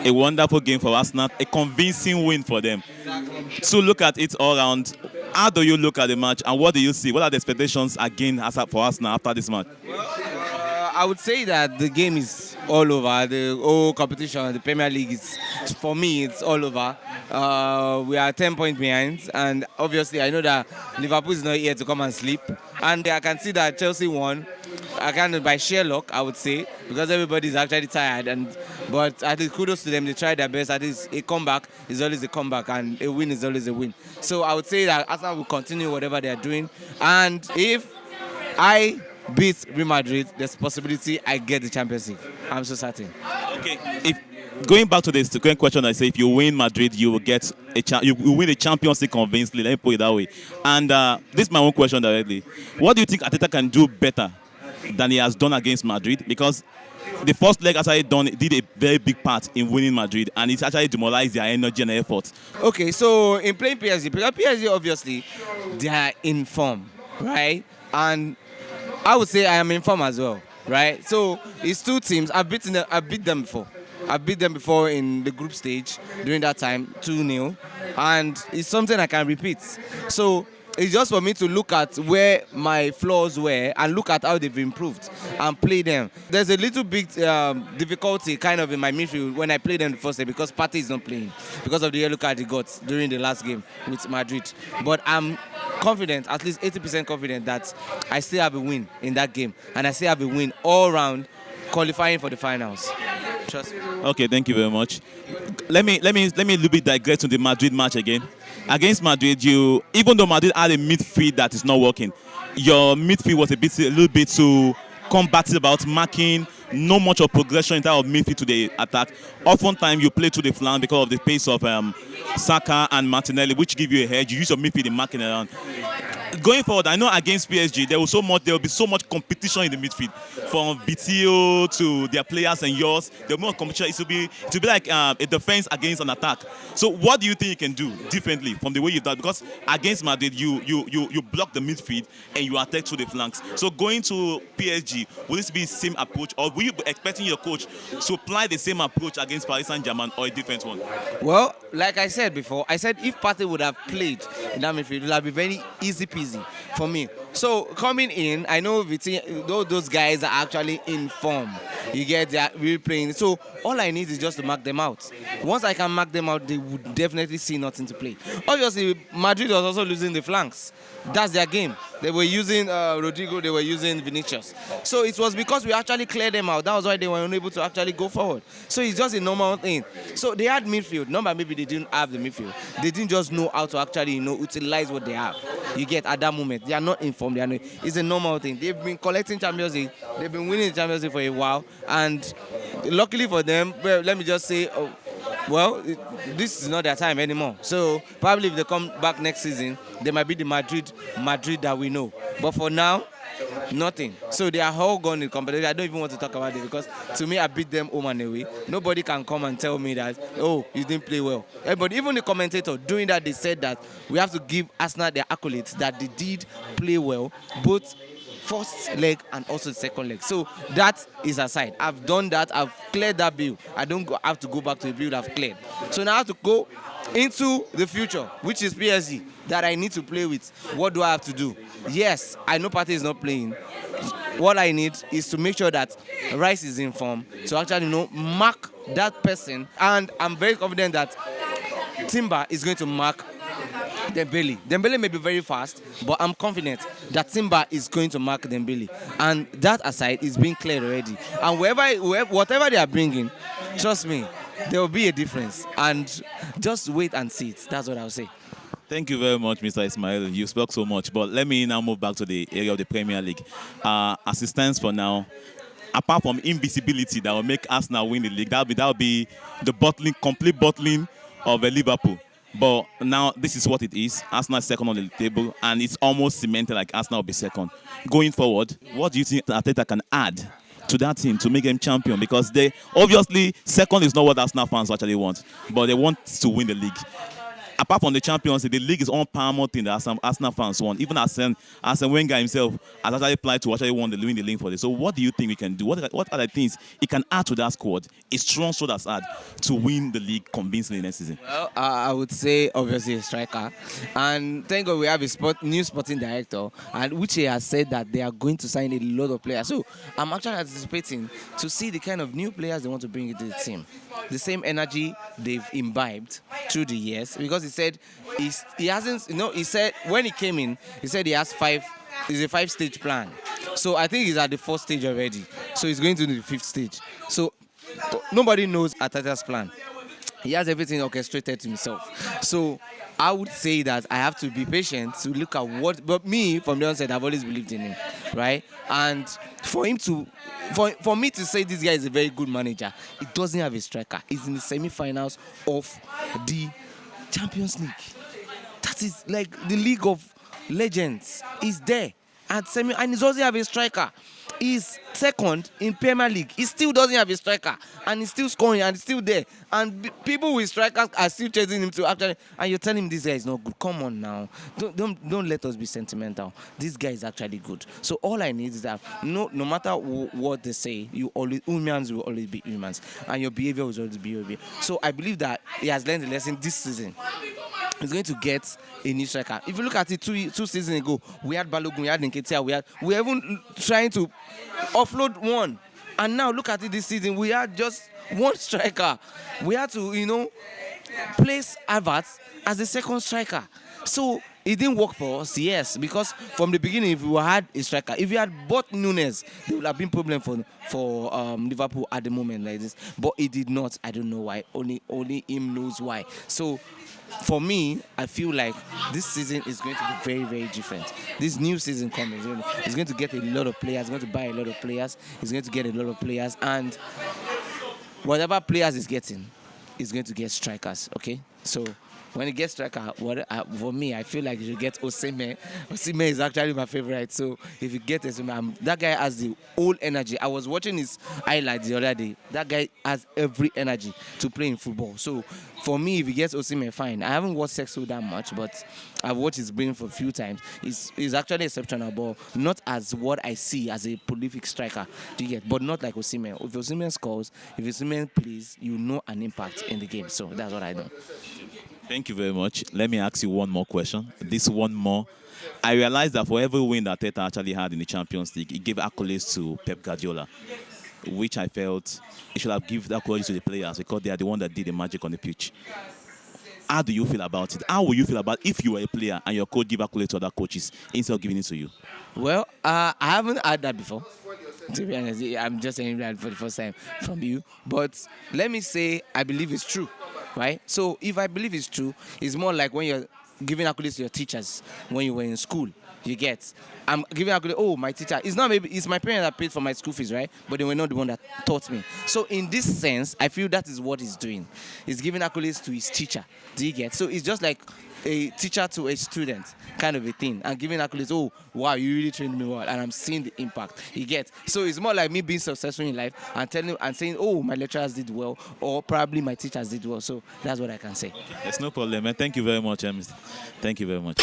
A wonderful game for Arsenal, a convincing win for them. So look at it all around. How do you look at the match and what do you see? What are the expectations again for Arsenal after this match? I would say that the game is all over. The whole competition, the Premier League is, for me, it's all over. We are 10 points behind, and obviously I know that Liverpool is not here to come and sleep. And I can see that Chelsea won. I can by sheer luck, I would say, because everybody is actually tired. But at least kudos to them. They tried their best. At least a comeback is always a comeback, and a win is always a win. So I would say that Arsenal will continue whatever they are doing. And if I beat Real Madrid, there's a possibility I get the Champions League. I'm so certain. Okay, if going back to this current question, I say if you win Madrid, you will get you will win the Champions League convincingly. Let me put it that way. And this is my own question directly. What do you think Arteta can do better than he has done against Madrid? Because the first leg actually did a very big part in winning Madrid, and it's actually demoralized their energy and effort. Okay, so in playing PSG, because PSG obviously they are in form, right? And I would say I am in form as well, right? So it's two teams. I beat them before. I beat them before in the group stage during that time, 2-0, and it's something I can repeat. So it's just for me to look at where my flaws were and look at how they've improved and play them. There's a little bit difficulty kind of in my midfield when I play them the first day because Partey is not playing because of the yellow card he got during the last game with Madrid. But I'm confident, at least 80% confident, that I still have a win in that game, and I still have a win all round qualifying for the finals. Trust me. Okay, thank you very much. Let me a little bit digress to the Madrid match again. Against Madrid, even though Madrid had a midfield that is not working, your midfield was a little bit too combative about marking, no much of progression in terms of midfield to the attack. Oftentimes you play to the flank because of the pace of Saka and Martinelli, which give you a hedge. You use your midfield in marking around. Going forward, I know against PSG there will be so much competition in the midfield, from BTO to their players and yours. There will be more competition. It will be like a defense against an attack. So what do you think you can do differently from the way you've done? Because against Madrid you block the midfield and you attack through the flanks. So going to PSG, will this be the same approach, or will you be expecting your coach to apply the same approach against Paris Saint-Germain, or a different one? Well, like I said before, I said if Partey would have played in that midfield, it would have been very easy for me. So coming in, I know those guys are actually in form. You get, they are really playing. So all I need is just to mark them out. Once I can mark them out, they would definitely see nothing to play. Obviously, Madrid was also losing the flanks. That's their game. They were using Rodrigo, they were using Vinicius. So it was because we actually cleared them out. That was why they were unable to actually go forward. So it's just a normal thing. So they had midfield. Not that maybe they didn't have the midfield. They didn't just know how to actually utilize what they have. You get, at that moment. They are not informed. It's a normal thing. They've been collecting Champions League. They've been winning the Champions League for a while. And luckily for them, well, let me just say, this is not their time anymore. So probably if they come back next season, they might be the Madrid that we know. But for now, nothing. So they are all gone in competition. I don't even want to talk about it because to me, I beat them home and away. Nobody can come and tell me that, oh, you didn't play well. But even the commentator, doing that, they said that we have to give Arsenal their accolades, that they did play well, both first leg and also the second leg. So that is aside. I've done that. I've cleared that bill. I don't have to go back to the bill I've cleared. So now I have to go into the future, which is PSG, that I need to play with. What do I have to do? Yes, I know Partey is not playing. What I need is to make sure that Rice is in form to actually mark that person. And I'm very confident that Timber is going to mark Dembele. Dembele may be very fast, but I'm confident that Timber is going to mark Dembele. And that aside is being cleared already. And whatever they are bringing, trust me, there will be a difference. And just wait and see it. That's what I'll say. Thank you very much, Mr. Ismail. You spoke so much. But let me now move back to the area of the Premier League. As it stands for now, apart from invisibility that will make Arsenal win the league, that will be the complete bottling of Liverpool. But now this is what it is. Arsenal is second on the table, and it's almost cemented like Arsenal will be second. Going forward, what do you think Arteta can add to that team to make them champion? Because obviously second is not what Arsenal fans actually want, but they want to win the league. apart from the Champions League, the league is one paramount thing that some Arsenal fans want. Even Arsene Wenger himself has actually applied to actually win the league for this. So what do you think we can do? What are the things he can add to that squad? A strong squad that's add to win the league convincingly next season. Well, I would say obviously a striker, and thank God we have a new sporting director, and which he has said that they are going to sign a lot of players. So I'm actually anticipating to see the kind of new players they want to bring into the team. The same energy they've imbibed through the years, because he said he hasn't. He said when he came in, he said he has it's a 5-stage plan. So I think he's at the 4th stage already. So he's going to the 5th stage. So nobody knows Arteta's plan. He has everything orchestrated to himself. So I would say that I have to be patient to look at what. But me, from the onset, I've always believed in him, right? And for me to say this guy is a very good manager, he doesn't have a striker. He's in the semi-finals of the Champions League. That is like the League of Legends. He's there at semi, and he doesn't have a striker. He's second in Premier League. He still doesn't have a striker, and he's still scoring, and he's still there. And people with strikers are still chasing him to actually. And you're telling him this guy is not good. Come on now, don't let us be sentimental. This guy is actually good. So all I need is that no matter what they say, humans will always be humans, and your behavior will always be your behavior. So I believe that he has learned the lesson this season. He's going to get a new striker. If you look at it two seasons ago, we had Balogun, we had Nketiah, we were even trying to offload one. And now look at it this season, we had just one striker. We had to, place Havertz as the second striker. So it didn't work for us, yes, because from the beginning, if we had a striker, if we had bought Nunes, there would have been problem for Liverpool at the moment like this. But it did not. I don't know why. Only him knows why. So for me, I feel like this season is going to be very, very different. This new season coming, he's going to get a lot of players. He's going to buy a lot of players. He's going to get a lot of players, and whatever players he's getting, he's going to get strikers. Okay, so when he gets striker, for me, I feel like you should get Osimhen. Osimhen is actually my favorite. So if you get Osimhen, that guy has the whole energy. I was watching his highlights the other day. That guy has every energy to play in football. So for me, if he gets Osimhen, fine. I haven't watched Sexo that much, but I've watched his brain for a few times. He's actually exceptional, but not as what I see as a prolific striker. Do you get? But not like Osimhen. If Osimhen scores, if Osimhen plays, you know an impact in the game. So that's what I know. Thank you very much. Let me ask you one more question. This one more. I realized that for every win that Arteta actually had in the Champions League, he gave accolades to Pep Guardiola, which I felt he should have given accolades to the players because they are the one that did the magic on the pitch. How do you feel about it? How will you feel about if you were a player and your coach give accolades to other coaches instead of giving it to you? Well, I haven't had that before. To be honest, I'm just saying that for the first time from you. But let me say, I believe it's true, right? So if I believe it's true, it's more like when you're giving accolades to your teachers when you were in school. You get, I'm giving accolades. Oh, my teacher. It's not maybe it's my parents that paid for my school fees, right? But they were not the one that taught me. So in this sense, I feel that is what he's doing. He's giving accolades to his teacher. Do you get? So it's just like a teacher to a student kind of a thing, and giving accolades. Oh, wow, you really trained me well, and I'm seeing the impact. You get? So it's more like me being successful in life and telling and saying, oh, my lecturers did well, or probably my teachers did well. So that's what I can say. There's no problem, man. Thank you very much, Mr. Thank you very much.